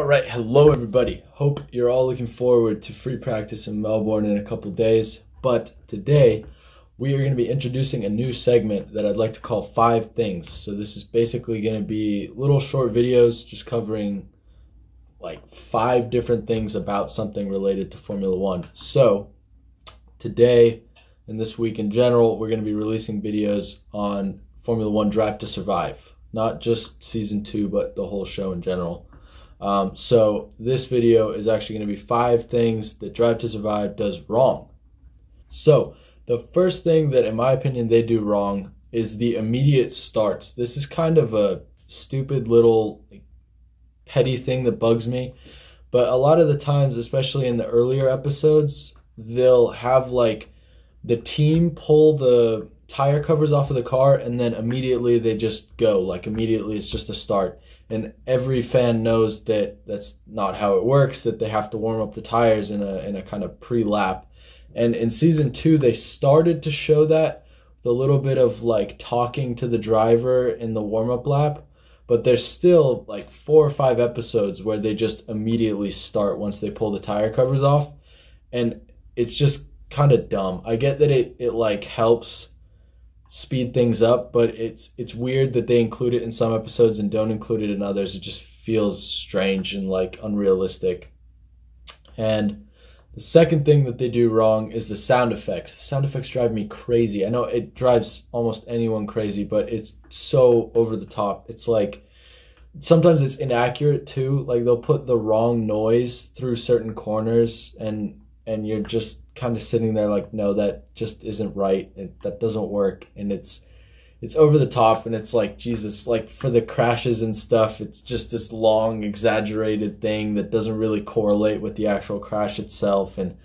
All right, hello everybody. Hope you're all looking forward to free practice in Melbourne in a couple days. But today we are going to be introducing a new segment that I'd like to call 5 things. So this is basically going to be little short videos just covering like 5 different things about something related to Formula One. So today and this week in general, we're going to be releasing videos on Formula One Drive to Survive. Not just season 2, but the whole show in general. So this video is actually going to be 5 things that Drive to Survive does wrong. So the first thing that, in my opinion, they do wrong is the immediate starts. This is kind of a stupid little petty thing that bugs me. But a lot of the times, especially in the earlier episodes, they'll have like the team pull the tire covers off of the car and then immediately they just go. Like immediately it's just a start. And every fan knows that that's not how it works, that they have to warm up the tires in a kind of pre-lap. And in season 2, they started to show that with a little bit of like talking to the driver in the warm-up lap. But there's still like 4 or 5 episodes where they just immediately start once they pull the tire covers off. And it's just kind of dumb. I get that it like helps speed things up, but it's weird that they include it in some episodes and don't include it in others. It just feels strange and like unrealistic. And the second thing that they do wrong is the sound effects. The sound effects drive me crazy. I know it drives almost anyone crazy, but it's so over the top. It's like sometimes it's inaccurate too. Like they'll put the wrong noise through certain corners and you're just kind of sitting there like, no, that just isn't right. That doesn't work. And it's over the top, and it's like, Jesus, like for the crashes and stuff, it's just this long exaggerated thing that doesn't really correlate with the actual crash itself, and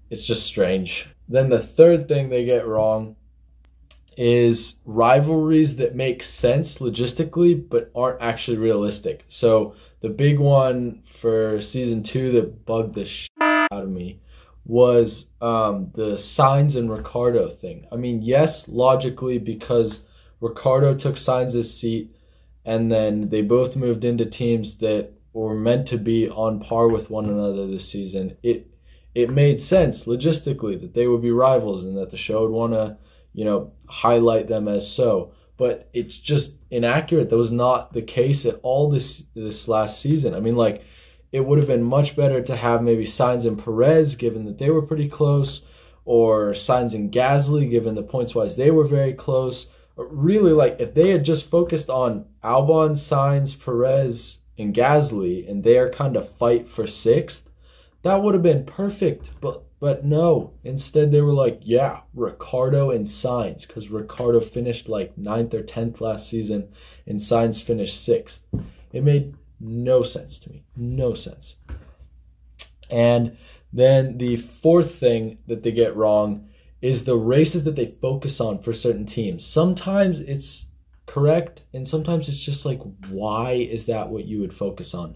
it's just strange. Then the third thing they get wrong is rivalries that make sense logistically but aren't actually realistic. So the big one for season 2 that bugged the shit out of me was the Sainz and Ricciardo thing. I mean, yes, logically, because Ricciardo took Sainz's seat and then they both moved into teams that were meant to be on par with one another this season. It made sense logistically that they would be rivals and that the show would want to, highlight them as so. But it's just inaccurate. That was not the case at all this last season. I mean, like, it would have been much better to have maybe Sainz and Perez, given that they were pretty close, or Sainz and Gasly, given that points-wise they were very close. Really, like, if they had just focused on Albon, Sainz, Perez, and Gasly, and their kind of fight for 6th, that would have been perfect. But no, instead they were like, yeah, Ricciardo and Sainz, because Ricciardo finished like 9th or 10th last season, and Sainz finished 6th. It made no sense to me. No sense. And then the fourth thing that they get wrong is the races that they focus on for certain teams. Sometimes it's correct, and sometimes it's just like, why is that what you would focus on?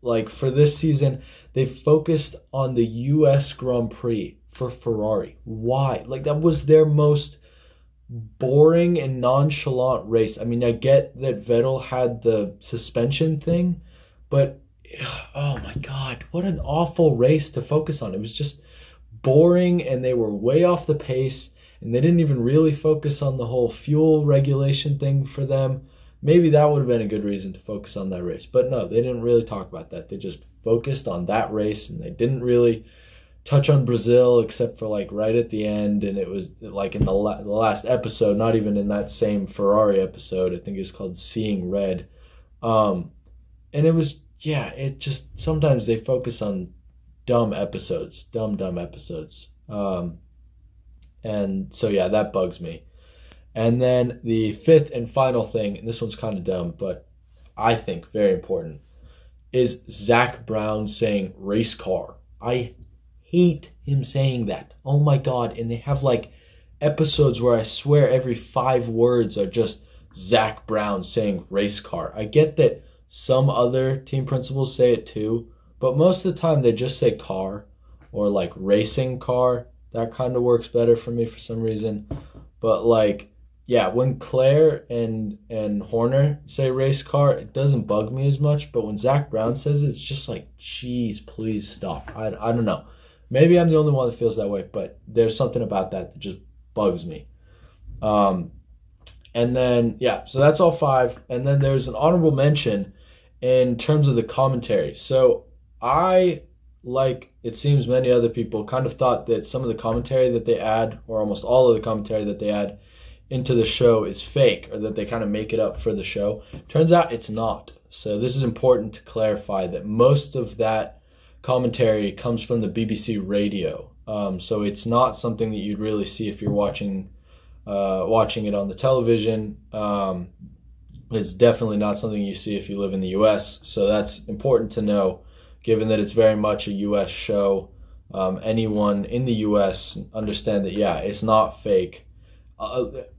Like for this season, they focused on the US Grand Prix for Ferrari. Why? Like that was their most boring and nonchalant race. I mean, I get that Vettel had the suspension thing, but oh my God, what an awful race to focus on. It was just boring, and they were way off the pace, and they didn't even really focus on the whole fuel regulation thing for them. Maybe that would have been a good reason to focus on that race, but no, they didn't really talk about that. They just focused on that race, and they didn't really touch on Brazil except for like right at the end, and it was like in the last episode, not even in that same Ferrari episode. I think it's called Seeing Red. And it was, yeah, it just, sometimes they focus on dumb episodes. And so yeah, that bugs me. And then the 5th and final thing, and this one's kind of dumb, but I think very important, is Zach Brown saying race car. I hate him saying that. Oh my God. And they have like episodes where I swear every 5 words are just Zach Brown saying race car. I get that some other team principals say it too, but most of the time they just say car or like racing car. That kind of works better for me for some reason. But like, yeah, when Claire and Horner say race car, it doesn't bug me as much. But when Zach Brown says it, it's just like, geez, please stop. I don't know. Maybe I'm the only one that feels that way, but there's something about that just bugs me. And then, yeah, so that's all 5. And then there's an honorable mention in terms of the commentary. So I, like it seems many other people, kind of thought that some of the commentary that they add, or almost all of the commentary that they add into the show, is fake, or that they kind of make it up for the show. Turns out it's not. So this is important to clarify, that most of that commentary comes from the BBC radio. So it's not something that you'd really see if you're watching it on the television. It's definitely not something you see if you live in the US. So that's important to know, given that it's very much a US show. Anyone in the US understand that, yeah, it's not fake.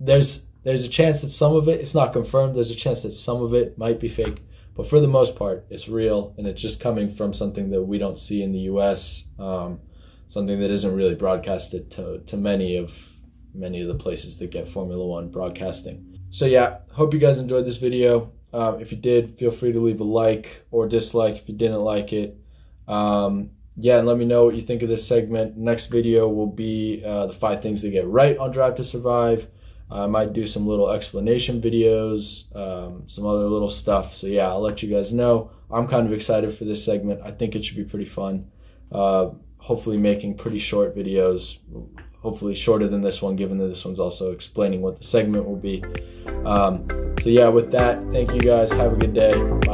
There's a chance that some of it, it's not confirmed, there's a chance that some of it might be fake, but for the most part, it's real, and it's just coming from something that we don't see in the US, something that isn't really broadcasted to many of the places that get Formula One broadcasting. So yeah, hope you guys enjoyed this video. If you did, feel free to leave a like or dislike if you didn't like it. Yeah, and let me know what you think of this segment. Next video will be the 5 things to get right on Drive to Survive. I might do some little explanation videos, some other little stuff. So yeah, I'll let you guys know. I'm kind of excited for this segment. I think it should be pretty fun. Hopefully making pretty short videos, hopefully shorter than this one, given that this one's also explaining what the segment will be. So yeah, with that, thank you guys. Have a good day. Bye.